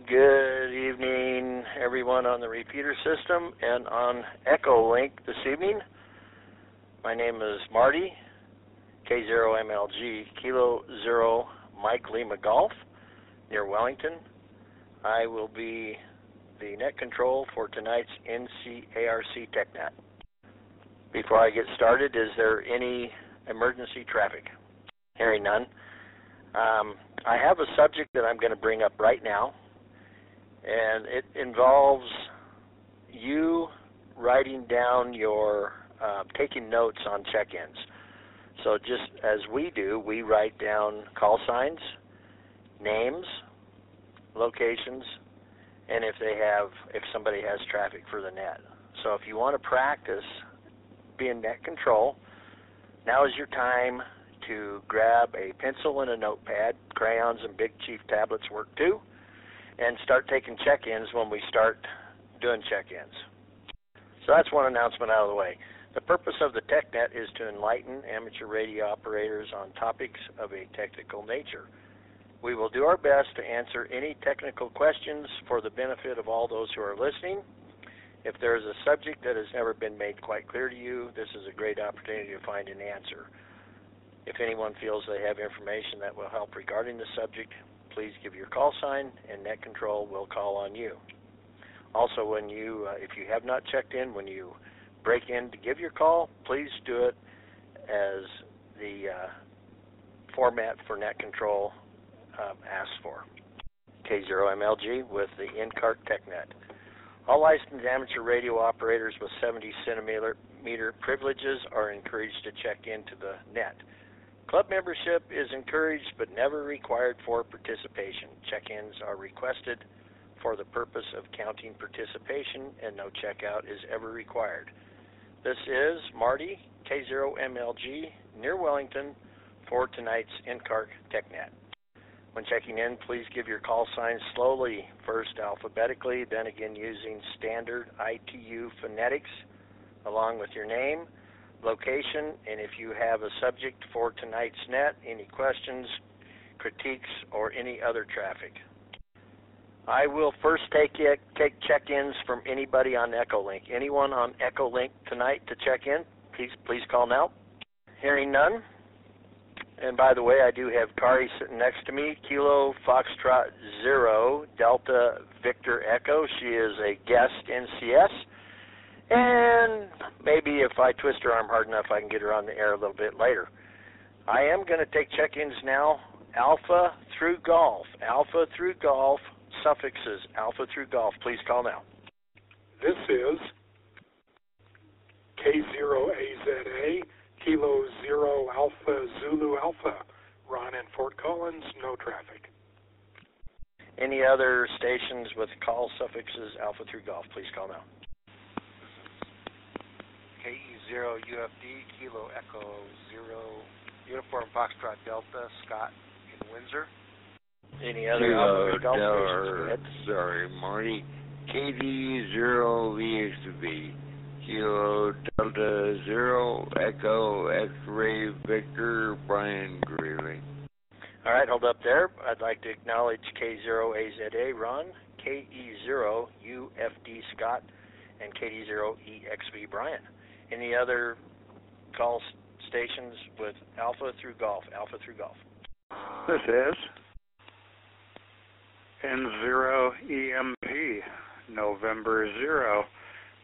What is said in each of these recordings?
Good evening, everyone on the repeater system and on Echo Link this evening. My name is Marty, K0MLG, Kilo Zero Mike Lima Golf, near Wellington. I will be the net control for tonight's NCARC TECHNET. Before I get started, is there any emergency traffic? Hearing none. I have a subject that I'm going to bring up right now, and it involves you writing down your, taking notes on check-ins. So just as we do, we write down call signs, names, locations, and if somebody has traffic for the net. So if you want to practice being net control, now is your time to grab a pencil and a notepad. Crayons and Big Chief tablets work too, and start taking check-ins when we start doing check-ins. So that's one announcement out of the way. The purpose of the TECHNET is to enlighten amateur radio operators on topics of a technical nature. We will do our best to answer any technical questions for the benefit of all those who are listening. If there is a subject that has never been made quite clear to you, this is a great opportunity to find an answer. If anyone feels they have information that will help regarding the subject, please give your call sign, and Net Control will call on you. Also, when you, if you have not checked in, when you break in to give your call, please do it as the format for Net Control asks for. K0MLG with the NCARC TECHNET. All licensed amateur radio operators with 70 centimeter privileges are encouraged to check into the net. Club membership is encouraged but never required for participation. Check-ins are requested for the purpose of counting participation, and no checkout is ever required. This is Marty, K0MLG, near Wellington, for tonight's NCARC TECHNET. When checking in, please give your call signs slowly, first alphabetically, then again using standard ITU phonetics, along with your name, location, and if you have a subject for tonight's net, any questions, critiques, or any other traffic. I will first take check-ins from anybody on Echolink. Anyone on Echolink tonight to check in, please call now. Hearing none. And by the way, I do have Kari sitting next to me, Kilo Foxtrot 0 Delta Victor Echo. She is a guest NCS. And maybe if I twist her arm hard enough, I can get her on the air a little bit later. I am going to take check-ins now. Alpha through Golf. Alpha through Golf. Suffixes. Alpha through Golf. Please call now. This is K0AZA, Kilo Zero Alpha Zulu Alpha. Ron in Fort Collins, no traffic. Any other stations with call suffixes Alpha through Golf? Please call now. KE0 UFD, Kilo Echo 0, Uniform Foxtrot Delta, Scott in Windsor. Any other Alpha Golf stations? Sorry, Marty. KD0 VXV, Kilo Delta 0, Echo X-Ray Victor, Brian Greeley. All right, hold up there. I'd like to acknowledge K0AZA, Ron, KE0 UFD, Scott, and KD0 EXV, Brian. Any other call stations with Alpha through Golf? Alpha through Golf. This is N0 EMP, November 0,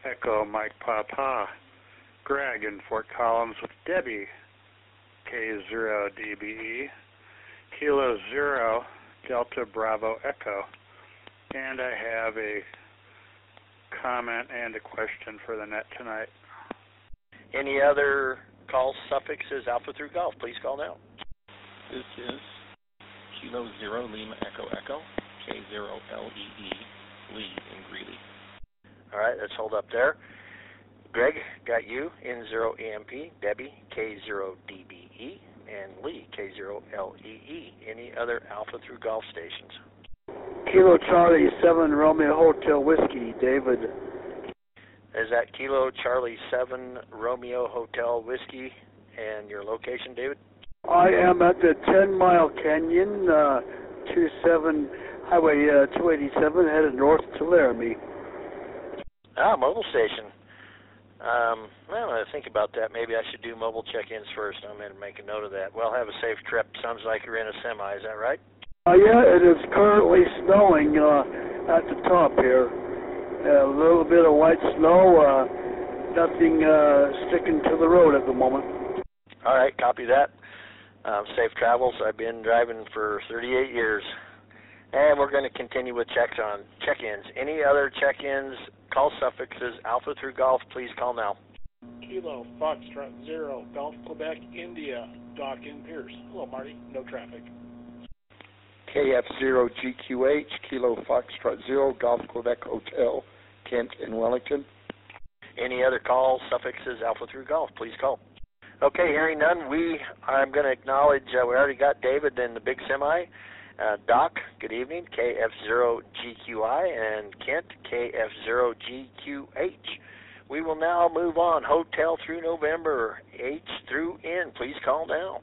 Echo Mike Papa, Greg in Fort Collins with Debbie, K0 DBE, Kilo 0, Delta Bravo Echo, and I have a comment and a question for the net tonight. Any other call suffixes Alpha through Golf? Please call now. This is Kilo 0 Lima Echo Echo, K0LEE, Lee in Greeley. All right, let's hold up there. Greg, got you, N0 EMP, Debbie, K0DBE, and Lee, K0LEE. Any other Alpha through Golf stations? Kilo Charlie 7 Romeo Hotel Whiskey, David. Is that Kilo Charlie 7 Romeo Hotel Whiskey and your location, David? I am at the 10 Mile Canyon, 27 Highway 287 headed north to Laramie. Mobile station. Well, I think about that. Maybe I should do mobile check-ins first. I'm going to make a note of that. Well, have a safe trip. Sounds like you're in a semi. Is that right? Yeah, it is currently snowing at the top here. A little bit of white snow, nothing sticking to the road at the moment. All right, copy that. Safe travels. I've been driving for 38 years. And we're going to continue with check-ins. Any other check-ins, call suffixes Alpha through Golf, please call now. Kilo Foxtrot 0, Golf Quebec, India, Dock in Pierce. Hello, Marty. No traffic. KF0GQH, Kilo Foxtrot 0, Golf Quebec Hotel, Kent and Wellington. Any other calls, suffixes Alpha through Golf, please call. Okay, hearing none, I'm going to acknowledge we already got David in the big semi. Doc, good evening, KF0GQI, and Kent, KF0GQH. We will now move on. Hotel through November, H through N. Please call now.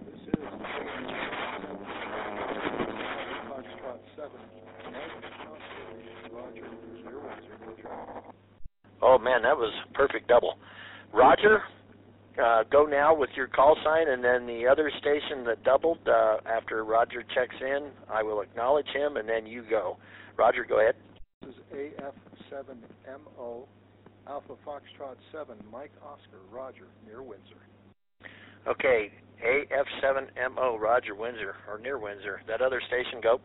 This is Foxtrot 7, Roger, Oh, man, that was a perfect double. Roger, go now with your call sign, and then the other station that doubled, after Roger checks in, I will acknowledge him, and then you go. Roger, go ahead. This is AF7MO, Alpha Foxtrot 7, Mike Oscar, Roger, near Windsor. Okay, AF7MO, Roger, Windsor, or near Windsor. That other station, go.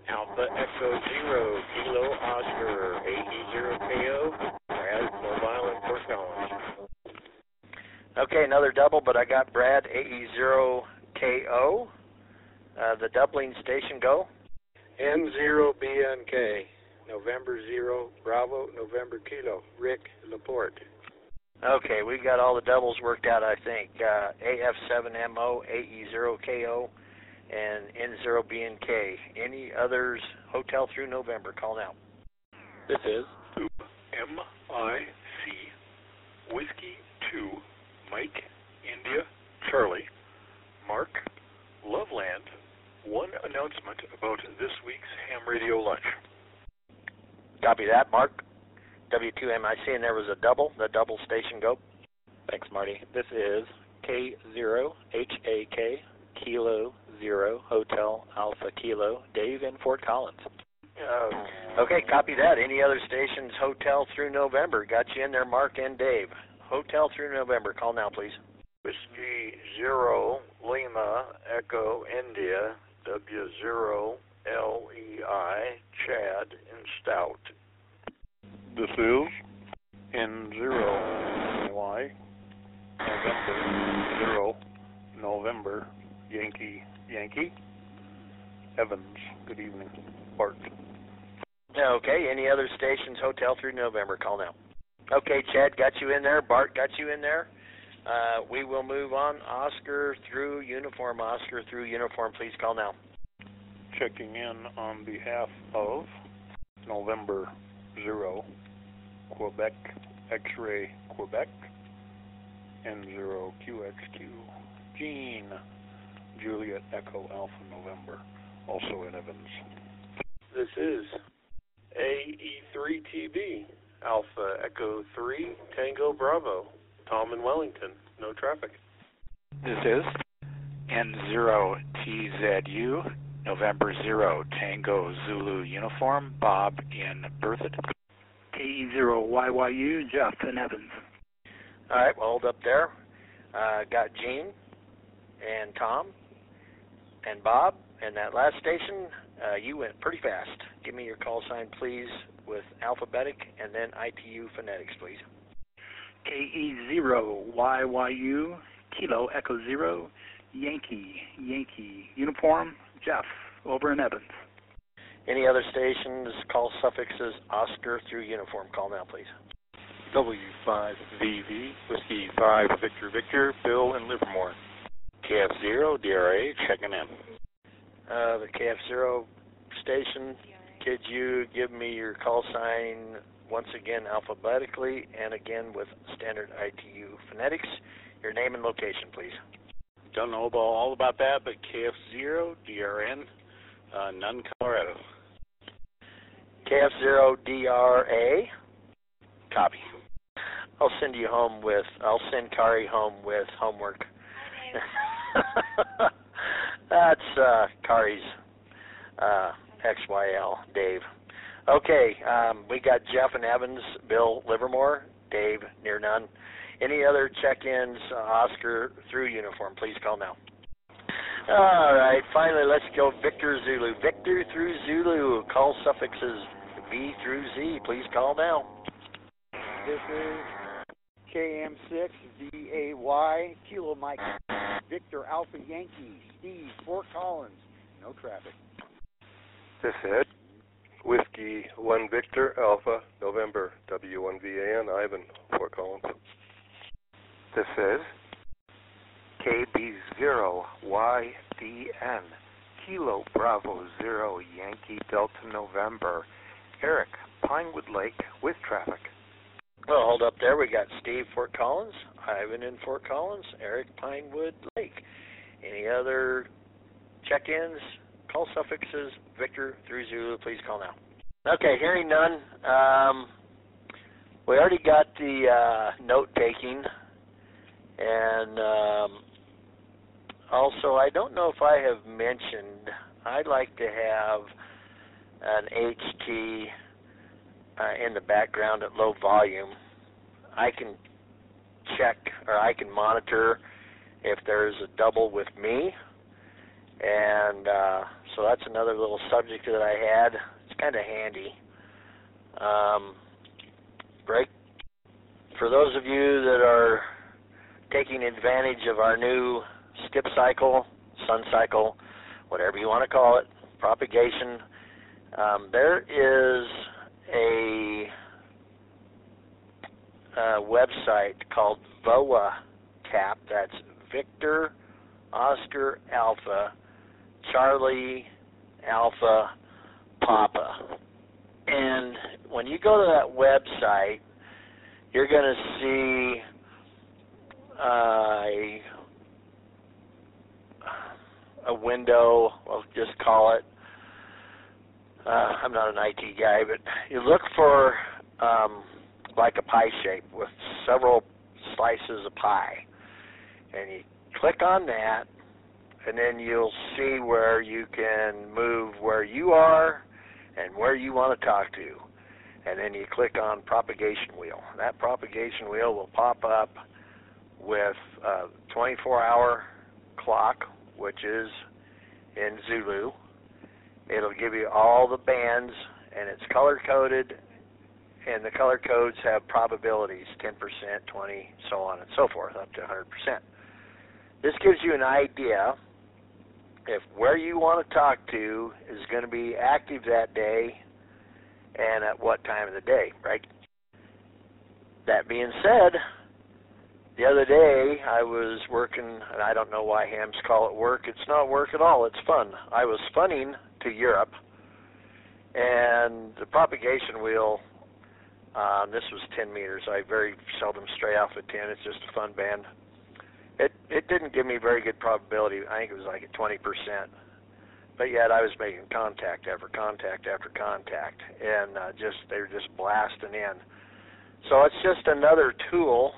Alpha Echo 0, Kilo Oscar, AE0KO, Brad, Mobile in Fort Collins. Okay, another double, but I got Brad, AE0KO. The doubling station, go. M0BNK, November 0, Bravo, November Kilo, Rick, Laporte. Okay, we got all the doubles worked out, I think. AF7MO, AE0KO, and N0BNK. Any others, Hotel through November, call now. This is MIC, Whiskey 2, Mike, India, Charlie, Mark, Loveland. One announcement about this week's ham radio lunch. Copy that, Mark. W2MIC, and there was a double. The double station, go. Thanks, Marty. This is K0HAK, Kilo 0, Hotel Alpha Kilo, Dave in Fort Collins. Okay, copy that. Any other stations, Hotel through November? Got you in there, Mark and Dave. Hotel through November. Call now, please. Whiskey 0, Lima, Echo, India, W0, LEI, Chad, and Stout. This is N0Y, November 0, November, Yankee, Evans, good evening, Bart. Okay, any other stations, Hotel through November? Call now. Okay, Chad got you in there. Bart got you in there. We will move on. Oscar through Uniform. Please call now. Checking in on behalf of November 0, Quebec, X-Ray, Quebec, N0QXQ, Jean, Juliet, Echo, Alpha, November, also in Evans. This is AE3TB, Alpha Echo 3, Tango Bravo, Tom in Wellington, no traffic. This is N0TZU, November 0, Tango Zulu Uniform, Bob in Berthoud. KE0YYU, Jeff in Evans. All right, well, hold up there. Got Gene and Tom and Bob, and that last station, you went pretty fast. Give me your call sign, please, with alphabetic and then ITU phonetics, please. KE0YYU, Kilo Echo 0, Yankee, Uniform, Jeff, over in Evans. Any other stations, call suffixes Oscar through Uniform. Call now, please. W5VV, Whiskey 5, Victor, Bill in Livermore. KF0, DRA, checking in. The KF0 station, could you give me your call sign once again alphabetically and again with standard ITU phonetics? Your name and location, please. Don't know all about that, but KF0, DRN, None, Colorado. KF0DRA. Copy. I'll send Kari home with homework. That's Kari's XYL, Dave. Okay, we got Jeff and Evans, Bill Livermore, Dave near none. Any other check-ins, Oscar through uniform, please call now. All right, finally, let's go Victor Zulu. Victor through Zulu, call suffixes V through Z, please call now. This is KM6VAY, Kilo Mike, Victor Alpha Yankee, Steve, Fort Collins, no traffic. This is Whiskey 1 Victor Alpha November W1VAN Ivan, Fort Collins. This is KB0YDN Kilo Bravo 0 Yankee Delta November Eric, Pinewood Lake with traffic. Well, hold up there. We got Steve, Fort Collins, Ivan in Fort Collins, Eric, Pinewood Lake. Any other check-ins, call suffixes, Victor through Zulu, please call now. Okay, hearing none. We already got the note-taking, and also I don't know if I have mentioned, I'd like to have an HT in the background at low volume. I can check, or I can monitor if there's a double with me, and so that's another little subject that I had. It's kind of handy. Break. For those of you that are taking advantage of our new skip cycle, sun cycle, whatever you want to call it, propagation, there is a website called VOA CAP. That's Victor Oscar Alpha Charlie Alpha Papa. And when you go to that website, you're going to see a window, I'll just call it. I'm not an IT guy, but you look for like a pie shape with several slices of pie. And you click on that, and then you'll see where you can move where you are and where you want to talk to. And then you click on propagation wheel. That propagation wheel will pop up with a 24-hour clock, which is in Zulu. It'll give you all the bands, and it's color-coded, and the color codes have probabilities, 10%, 20, so on and so forth, up to 100%. This gives you an idea if where you want to talk to is going to be active that day and at what time of the day, right? That being said, the other day I was working, and I don't know why hams call it work. It's not work at all. It's fun. I was funning to Europe, and the propagation wheel, this was 10 meters. I very seldom stray off at 10. It's just a fun band. It didn't give me very good probability. I think it was like at 20%. But yet I was making contact after contact after contact, and they were just blasting in. So it's just another tool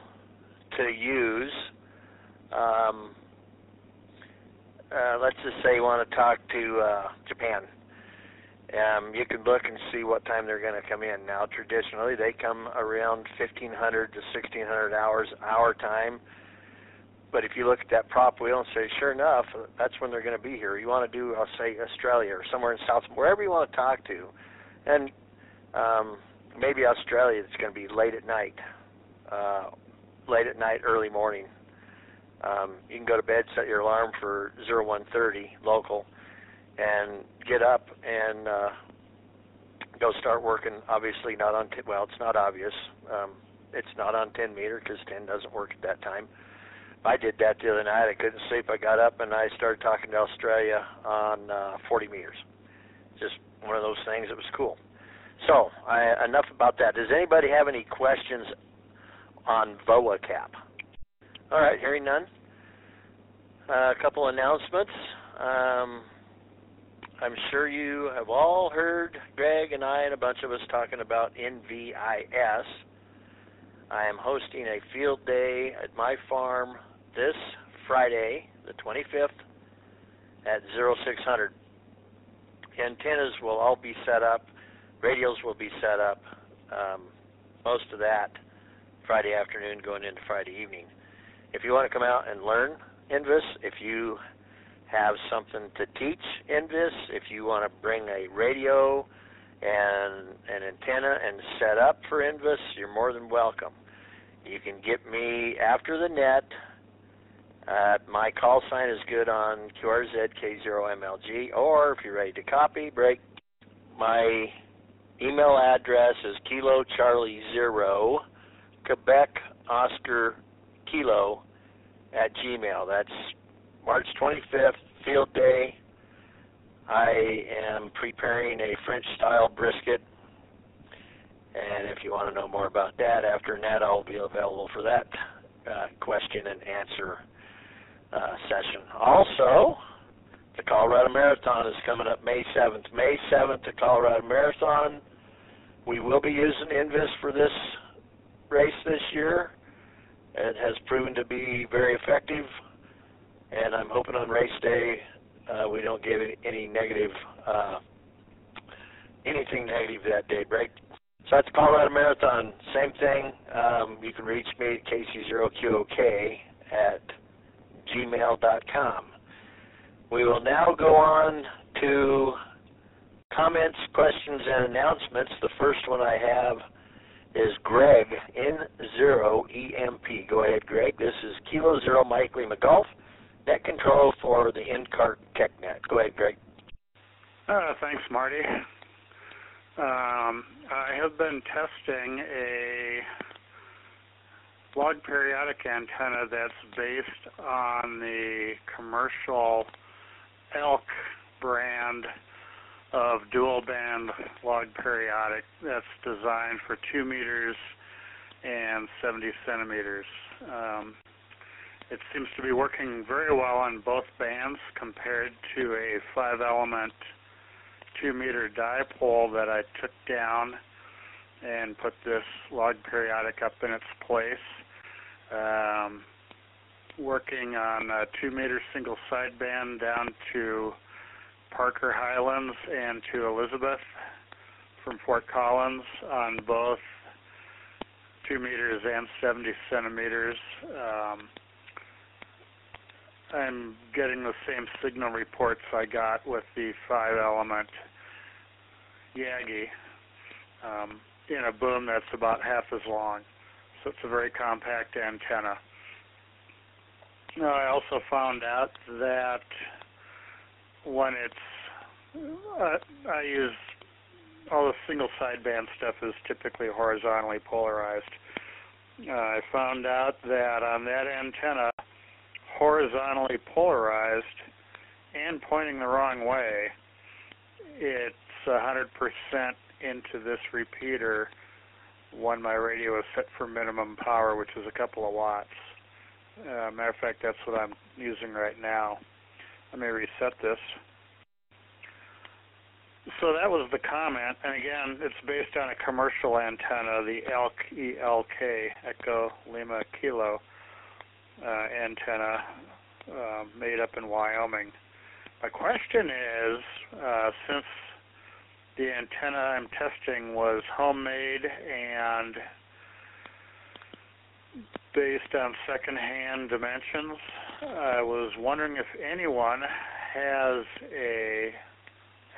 to use. Let's just say you want to talk to Japan. You can look and see what time they're going to come in. Now, traditionally, they come around 1,500 to 1,600 hours our time. But if you look at that prop wheel and say, sure enough, that's when they're going to be here. You want to do, I'll say, Australia or somewhere in South, wherever you want to talk to. And maybe Australia, it's going to be late at night, early morning. You can go to bed, set your alarm for 01:30 local, and get up and go start working. Obviously not on, it's not obvious. It's not on 10 meter because 10 doesn't work at that time. I did that the other night. I couldn't sleep. I got up and I started talking to Australia on 40 meters. Just one of those things that was cool. So, enough about that. Does anybody have any questions on VOA CAP? All right, hearing none. A couple announcements. I'm sure you have all heard Greg and I and a bunch of us talking about NVIS. I am hosting a field day at my farm this Friday, the 25th, at 0600. Antennas will all be set up. Radios will be set up. Most of that Friday afternoon going into Friday evening. If you want to come out and learn NVIS, if you have something to teach NVIS, if you want to bring a radio and an antenna and set up for NVIS, you're more than welcome. You can get me after the net. My call sign is good on QRZ-K0MLG, or if you're ready to copy, break. My email address is Kilo Charlie 0, Quebec Oscar Kilo at Gmail. That's March 25th, field day. I am preparing a French-style brisket, and if you want to know more about that, after net, I'll be available for that question and answer session. Also, the Colorado Marathon is coming up May 7th. May 7th, the Colorado Marathon. We will be using NVIS for this race this year. It has proven to be very effective, and I'm hoping on race day we don't get any negative, anything negative that day, right? So that's Colorado Marathon. Same thing. You can reach me at KC0QOK at gmail.com. We will now go on to comments, questions, and announcements. The first one I have is Greg, N0EMP. Go ahead, Greg. This is Kilo 0 Mike Lima Golf, net control for the NCARC TECHNET. Go ahead, Greg. Thanks, Marty. I have been testing a log periodic antenna that's based on the commercial Elk brand of dual band log periodic that's designed for 2 meters and 70 centimeters. It seems to be working very well on both bands compared to a 5-element 2-meter dipole that I took down and put this log periodic up in its place. Working on a 2-meter single sideband down to Parker Highlands and to Elizabeth from Fort Collins on both 2 meters and 70 centimeters. I'm getting the same signal reports I got with the 5-element Yagi in a boom that's about half as long. So it's a very compact antenna. I also found out that when I use all the single sideband stuff is typically horizontally polarized. I found out that on that antenna, horizontally polarized and pointing the wrong way, it's 100% into this repeater when my radio is set for minimum power, which is a couple of watts. Matter of fact, that's what I'm using right now. Let me reset this. So that was the comment, and again, it's based on a commercial antenna, the ELK, E-L-K, Echo Lima Kilo antenna made up in Wyoming. My question is, since the antenna I'm testing was homemade and based on second-hand dimensions, I was wondering if anyone has a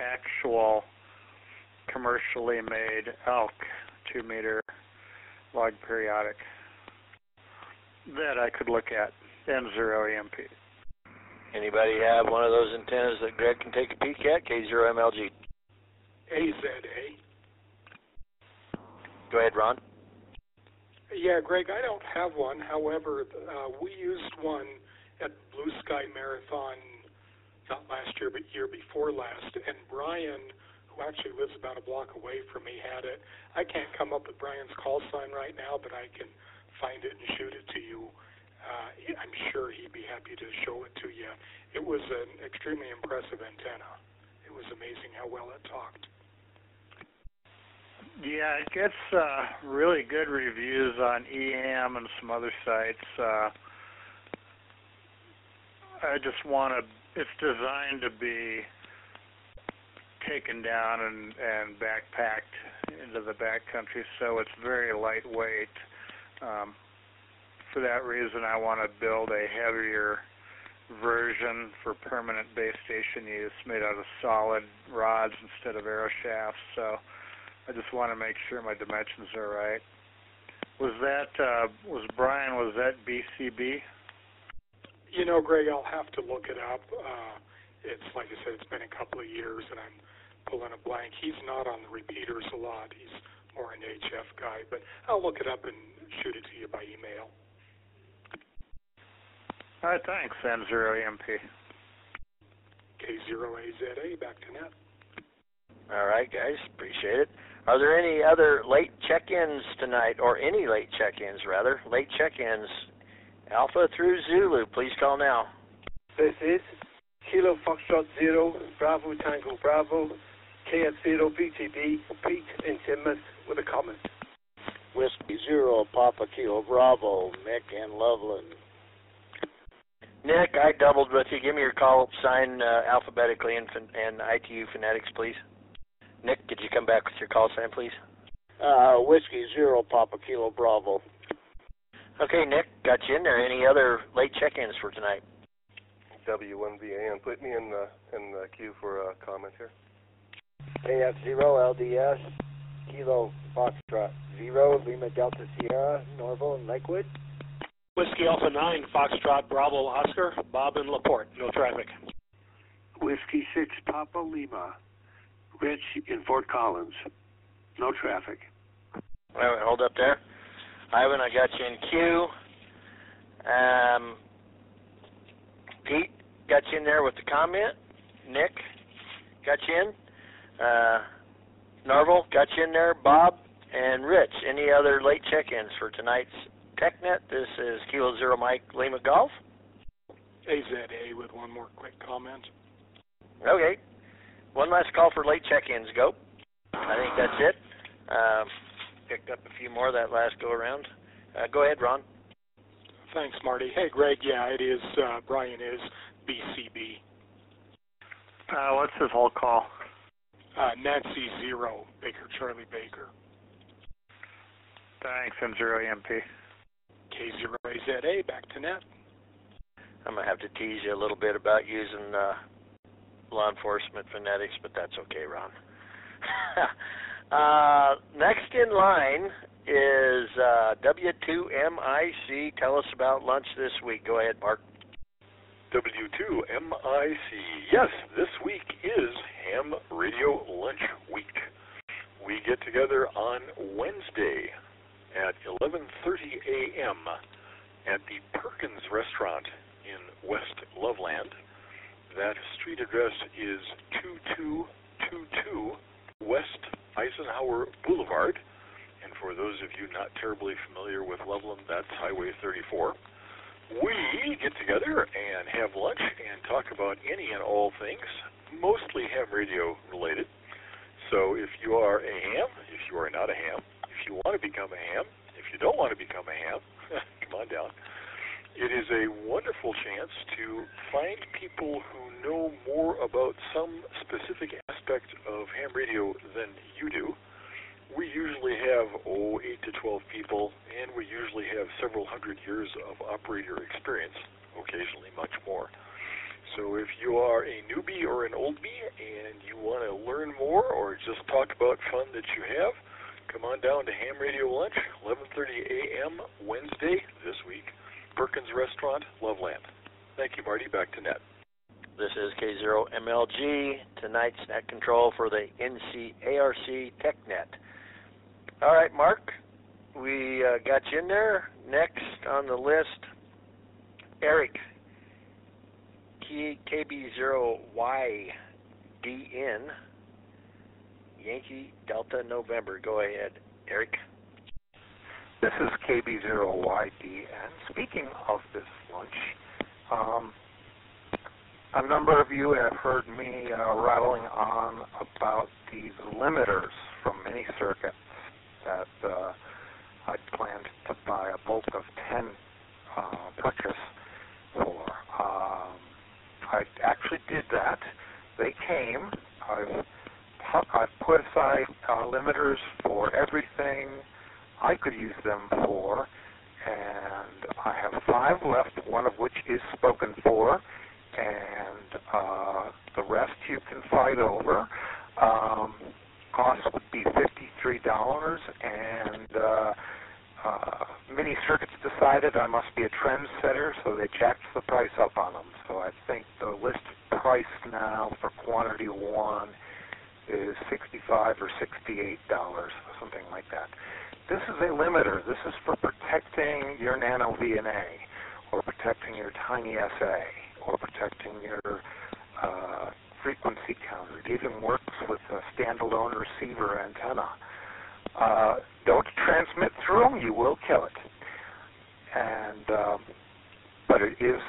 actual commercially made ELK 2-meter log periodic that I could look at, N0EMP. Anybody have one of those antennas that Greg can take a peek at? K0MLG. AZA. Go ahead, Ron. Yeah, Greg, I don't have one. However, we used one at Blue Sky Marathon, not last year, but year before last, and Brian, who actually lives about a block away from me, had it. I can't come up with Brian's call sign right now, but I can find it and shoot it to you. I'm sure he'd be happy to show it to you. It was an extremely impressive antenna. It was amazing how well it talked. Yeah, it gets really good reviews on eHam and some other sites. I just want to, it's designed to be taken down and backpacked into the backcountry, so it's very lightweight. For that reason, I want to build a heavier version for permanent base station use, made out of solid rods instead of arrow shafts. So I just want to make sure my dimensions are right. Was that Brian? Was that BCB? You know, Greg, I'll have to look it up. It's like I said, it's been a couple of years, and I'm pulling a blank. He's not on the repeaters a lot. He's more an HF guy, but I'll look it up and shoot it to you by email. All right, thanks, N0EMP. K0AZA, back to net. All right, guys, appreciate it. Are there any other late check-ins tonight, or any late check-ins, rather? Late check-ins, Alpha through Zulu. Please call now. This is Kilo Foxtrot 0, Bravo Tango Bravo, KF0 BTB, Pete in Timmins with a comment. Whiskey 0, Papa Kilo Bravo, Nick in Loveland. Nick, I doubled with you. Give me your call sign alphabetically and ITU phonetics, please. Nick, could you come back with your call sign, please? Whiskey 0, Papa Kilo Bravo. Okay, Nick, got you in there. Any other late check-ins for tonight? W1VAN, put me in the queue for a comment here. KF0 LDS, Kilo Foxtrot 0, Lima Delta Sierra, Norval and Lakewood. Whiskey Alpha 9, Foxtrot Bravo Oscar, Bob in LaPorte, no traffic. Whiskey 6, Papa Lima, Rich in Fort Collins, no traffic. Wait, hold up there. Ivan, I got you in queue. Pete, got you in there with the comment. Nick, got you in. Norval, got you in there. Bob and Rich, any other late check-ins for tonight's TECHNET? This is Kilo 0 Mike Lima Golf. AZA with one more quick comment. Okay. One last call for late check-ins. Go. I think that's it. Picked up a few more that last go-around. Go ahead, Ron. Thanks, Marty. Hey, Greg, yeah, it is, Brian is BCB. What's his whole call? Nancy 0, Baker Charlie Baker. Thanks, N0EMP. K0AZA, back to net. I'm going to have to tease you a little bit about using law enforcement phonetics, but that's okay, Ron. Next in line is W2MIC. Tell us about lunch this week. Go ahead, Mark. W2MIC. Yes, this week is Ham Radio Lunch Week. We get together on Wednesday at 11:30 a.m. at the Perkins Restaurant in West Loveland. That street address is 2222 West Eisenhower Boulevard. And for those of you not terribly familiar with Loveland, that's Highway 34. We get together and have lunch and talk about any and all things, mostly ham radio related. So if you are a ham, if you are not a ham, if you want to become a ham, if you don't want to become a ham, come on down. It is a wonderful chance to find people who know more about some specific aspect of ham radio than you do. We usually have, 8 to 12 people, and we usually have several hundred years of operator experience, occasionally much more. So if you are a newbie or an oldie and you want to learn more or just talk about fun that you have, come on down to Ham Radio Lunch, 11:30 a.m. Wednesday this week, Perkins Restaurant, Loveland. Thank you, Marty. Back to net. This is K0MLG, tonight's net control for the NCARC TECHNET. All right, Mark, we got you in there. Next on the list, Eric, KB0YDN, Yankee Delta November. Go ahead, Eric. This is KB0YDN. Speaking of this lunch, a number of you have heard me rattling on about these limiters from mini circuits that I planned to buy a bulk of 10 purchase for. I actually did that. They came. I've put aside limiters for everything I could use them for, and I have 5 left, one of which is spoken for, and the rest you can fight over. Cost would be $53, and Mini Circuits decided I must be a trendsetter, so they jacked the price up on them. So I think the list price now for quantity 1 is $65 or $68, something like that. This is a limiter. This is for protecting your nano VNA, or protecting your tiny SA, or protecting your frequency counter. It even works with a standalone receiver antenna. Don't transmit through them, you will kill it. And but it is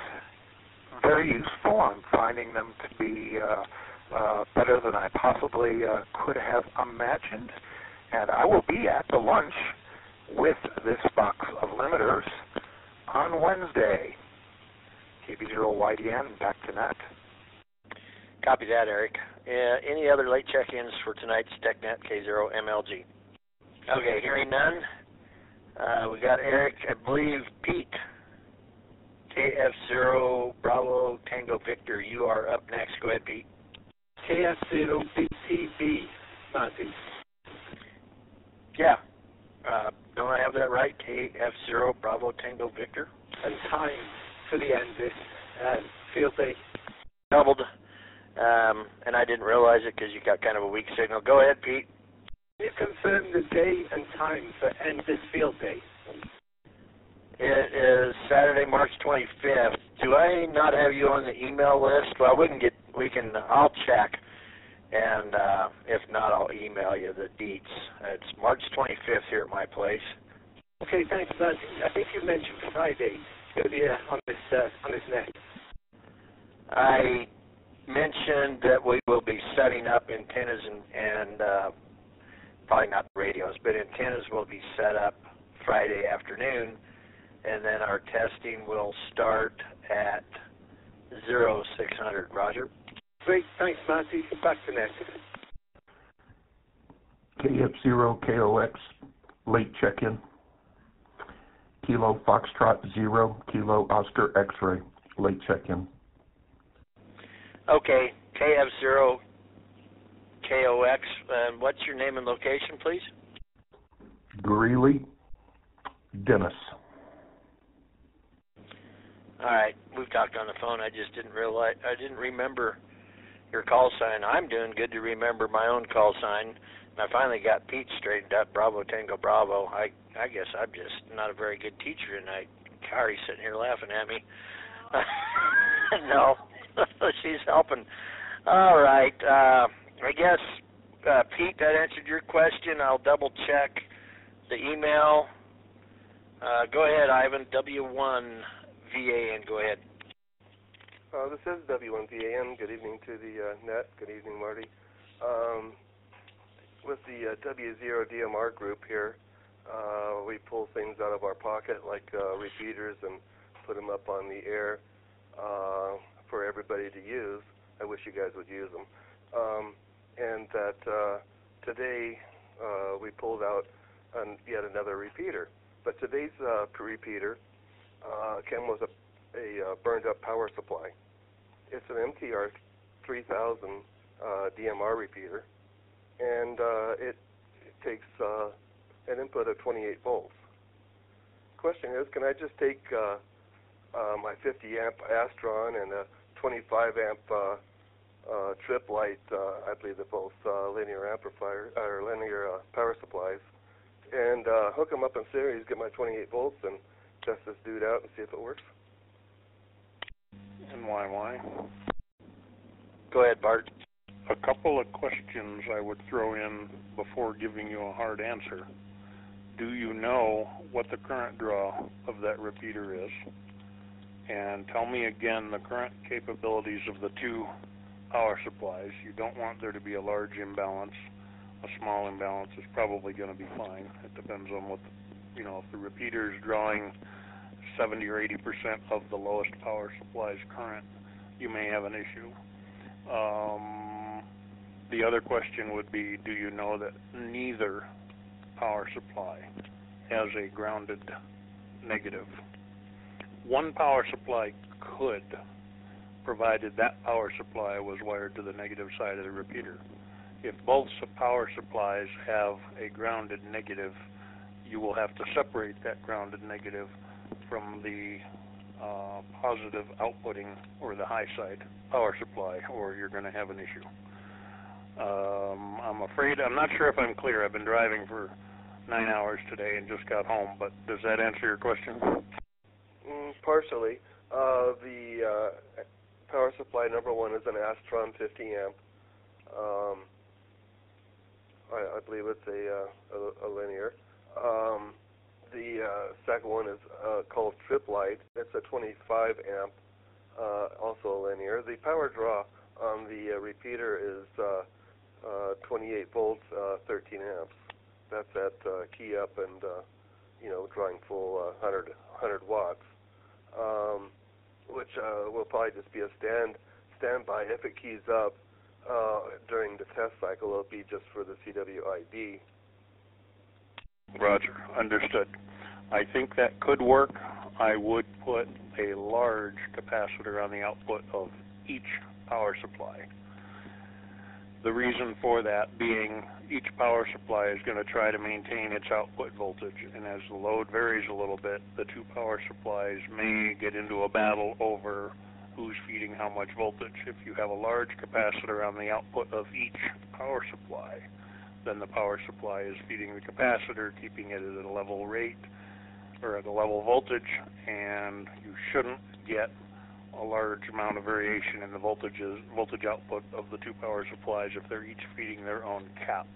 very useful. I'm finding them to be better than I possibly could have imagined. And I will be at the lunch with this box of limiters on Wednesday. KB0YDN, back to net. Copy that, Eric. Any other late check-ins for tonight's TECHNET K0MLG? Okay, hearing none. We got Eric, I believe Pete. KF0 Bravo Tango Victor, you are up next. Go ahead, Pete. KF0 BTB, Marty. Yeah. Don't I have that right? KF0 Bravo Tango Victor? And time for the end this field day. Doubled. And I didn't realize it because you got kind of a weak signal. Go ahead, Pete. Can you confirm the day and time for end this field day? It is Saturday, March 25th. Do I not have you on the email list? Well, I'll check. And if not, I'll email you the deets. It's March 25th here at my place. Okay, thanks, Bud. I think you mentioned Friday. It'll be on this net. I mentioned that we will be setting up antennas and probably not radios, but antennas will be set up Friday afternoon, and then our testing will start at 0600. Roger. Great, thanks, Marty. Back to net. KF0KOX, late check-in. Kilo Foxtrot 0, Kilo Oscar X-ray, late check-in. Okay, KF0 KOX, what's your name and location, please? Greeley, Dennis. All right, we've talked on the phone. I just didn't remember your call sign. I'm doing good to remember my own call sign. And I finally got Pete straightened up. Bravo Tango Bravo. I guess I'm just not a very good teacher tonight. Kari's sitting here laughing at me. No, she's helping. All right. I guess, Pete, that answered your question. I'll double check the email. Go ahead, Ivan. W1VAN. Go ahead. This is W1VAN. Good evening to the net. Good evening, Marty. With the W0DMR group here, we pull things out of our pocket like repeaters and put them up on the air for everybody to use. I wish you guys would use them. And that today we pulled out yet another repeater. But today's repeater came with a burned-up power supply. It's an NCARC 3000 DMR repeater, and it takes an input of 28 volts. Question is, can I just take my 50 amp Astron and a 25 amp trip light, I believe they're both linear amplifier or linear power supplies, and hook them up in series, get my 28 volts, and test this dude out and see if it works? And why? Go ahead, Bart. A couple of questions I would throw in before giving you a hard answer. Do you know what the current draw of that repeater is? and tell me again the current capabilities of the two power supplies. You don't want there to be a large imbalance. A small imbalance is probably going to be fine. It depends on what, if the repeater is drawing 70 or 80% of the lowest power supply's current, you may have an issue. The other question would be, do you know that neither power supply has a grounded negative? One power supply could, provided that power supply was wired to the negative side of the repeater. If both power supplies have a grounded negative, you will have to separate that grounded negative from the positive outputting or the high side power supply, or you're going to have an issue. I'm not sure if I'm clear. I've been driving for 9 hours today and just got home, but does that answer your question? Partially. The power supply number one is an Astron 50 amp. I believe it's a linear. The second one is called Trip Light. It's a 25 amp, also a linear. The power draw on the repeater is 28 volts, 13 amps. That's at key up and drawing full 100 watts, which will probably just be a standby. If it keys up during the test cycle, it'll be just for the CWID. Roger, understood. I think that could work. I would put a large capacitor on the output of each power supply. The reason for that being each power supply is going to try to maintain its output voltage, and as the load varies a little bit, the two power supplies may get into a battle over who's feeding how much voltage. If you have a large capacitor on the output of each power supply, then the power supply is feeding the capacitor, keeping it at a level rate or at a level voltage, and you shouldn't get a large amount of variation in the voltage output of the two power supplies if they're each feeding their own cap.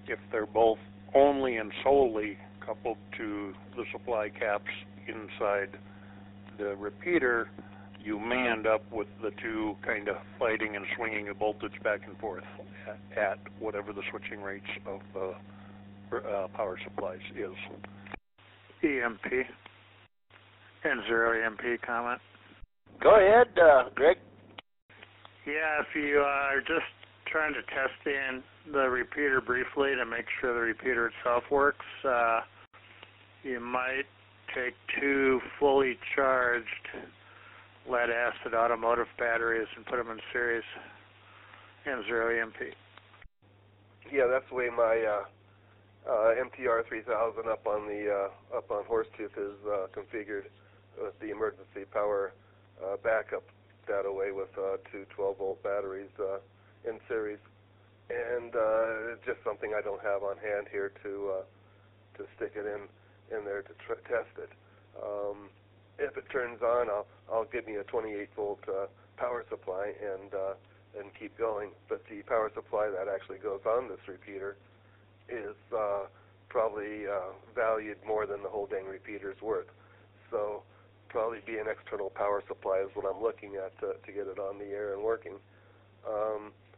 If they're both only and solely coupled to the supply caps inside the repeater, you may end up with the two kind of fighting and swinging the voltage back and forth at whatever the switching rates of the power supplies is. EMP. N0 EMP comment. Go ahead, Greg. Yeah, if you are just trying to test the repeater briefly to make sure the repeater itself works, you might take two fully charged lead-acid automotive batteries and put them in series. N0 EMP. Yeah, that's the way my MTR 3000 up on Horsetooth is configured with the emergency power backup that away with two 12-volt batteries in series, and just something I don't have on hand here to stick it in there to test it. If it turns on, I'll give me a 28-volt power supply and keep going. But the power supply that actually goes on this repeater is probably valued more than the whole dang repeater's worth. So probably be an external power supply is what I'm looking at to get it on the air and working.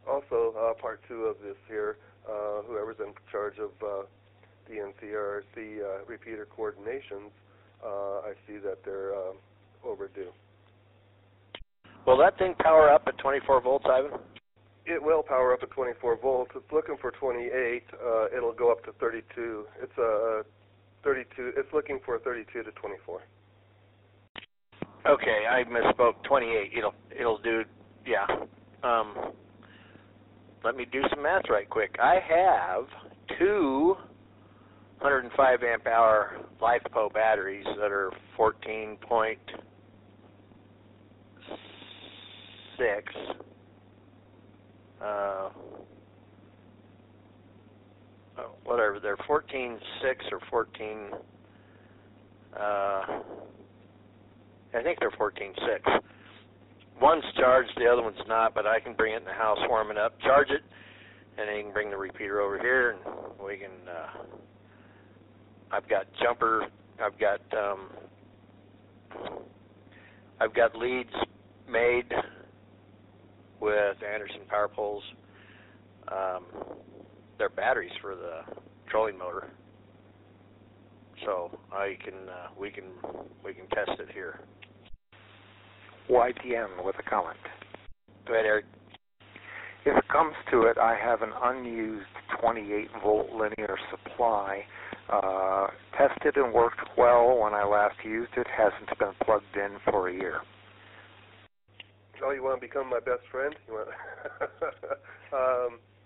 Also, part two of this here, whoever's in charge of the NCARC repeater coordinations, I see that they're overdue. Will that thing power up at 24 volts, Ivan? It will power up at 24 volts. It's looking for 28. It'll go up to 32. It's a 32. It's looking for 32 to 24. Okay, I misspoke. 28. It'll do. Yeah. Let me do some math right quick. I have two 105 amp hour LiFePO batteries that are 14.6. Whatever, they're 14.6 or 14. I think they're 14.6. One's charged, the other one's not, but I can bring it in the house, warm it up, charge it, and then you can bring the repeater over here, and we can. I've got I've got leads made with Anderson power poles. They're batteries for the trolling motor, so we can test it here. YTM with a comment. Go ahead, Eric. If it comes to it, I have an unused 28-volt linear supply. Tested and worked well when I last used it. Hasn't been plugged in for a year. Oh, you want to become my best friend? You want?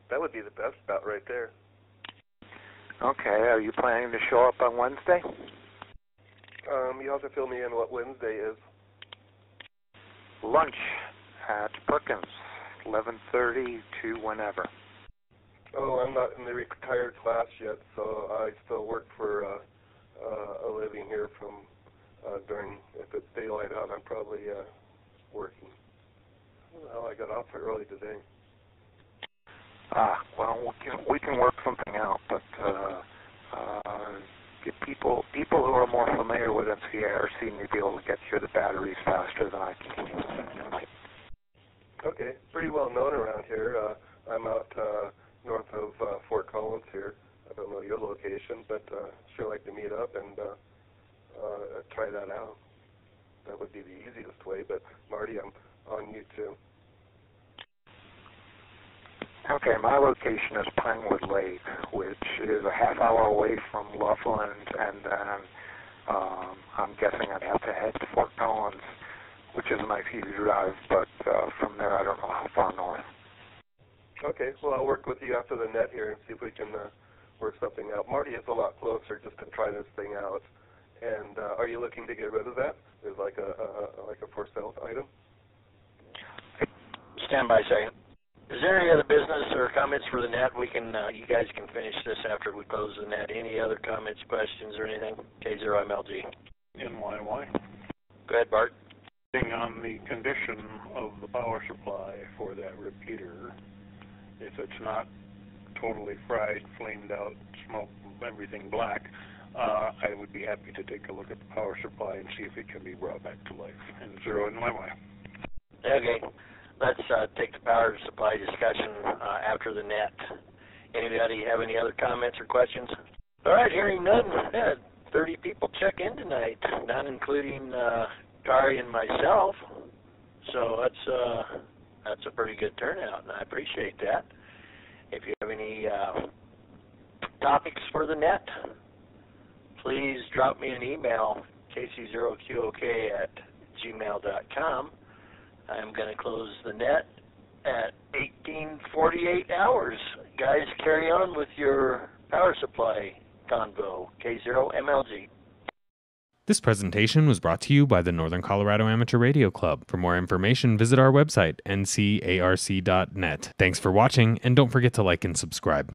That would be the best bet right there. Okay. Are you planning to show up on Wednesday? You have to fill me in what Wednesday is. Lunch at Perkins, 11:30 to whenever. Oh, I'm not in the retired class yet, so I still work for a living here from during, if it's daylight out, I'm probably working. Well, I got off early today. Well, we can work something out, but get people who are more familiar with NCARC may be able to get here the batteries faster than I can. Okay, pretty well known around here. I'm out north of Fort Collins here. I don't know your location, but sure like to meet up and try that out. That would be the easiest way, but Marty, I'm on you too. Okay, my location is Pinewood Lake, which is a half hour away from Loveland, and then I'm guessing I'd have to head to Fort Collins, which is a nice easy drive, but from there I don't know how far north. Okay, well, I'll work with you after the net here and see if we can work something out. Marty is a lot closer just to try this thing out. And are you looking to get rid of that? There's like a for sale item? Stand by a second. Is there any other business or comments for the net? We can, you guys can finish this after we close the net. Any other comments, questions, or anything? K0MLG. NYY. Go ahead, Bart. On the condition of the power supply for that repeater, if it's not totally fried, flamed out, smoke, everything black, I would be happy to take a look at the power supply and see if it can be brought back to life. And 0NYY. Okay. Let's take the power supply discussion after the net. Anybody have any other comments or questions? All right, hearing none. Yeah, 30 people check in tonight, not including Kari and myself. So that's a pretty good turnout, and I appreciate that. If you have any topics for the net, please drop me an email, kc0qok@gmail.com. I'm going to close the net at 18:48 hours. Guys, carry on with your power supply convo. K0MLG. This presentation was brought to you by the Northern Colorado Amateur Radio Club. For more information, visit our website, ncarc.net. Thanks for watching, and don't forget to like and subscribe.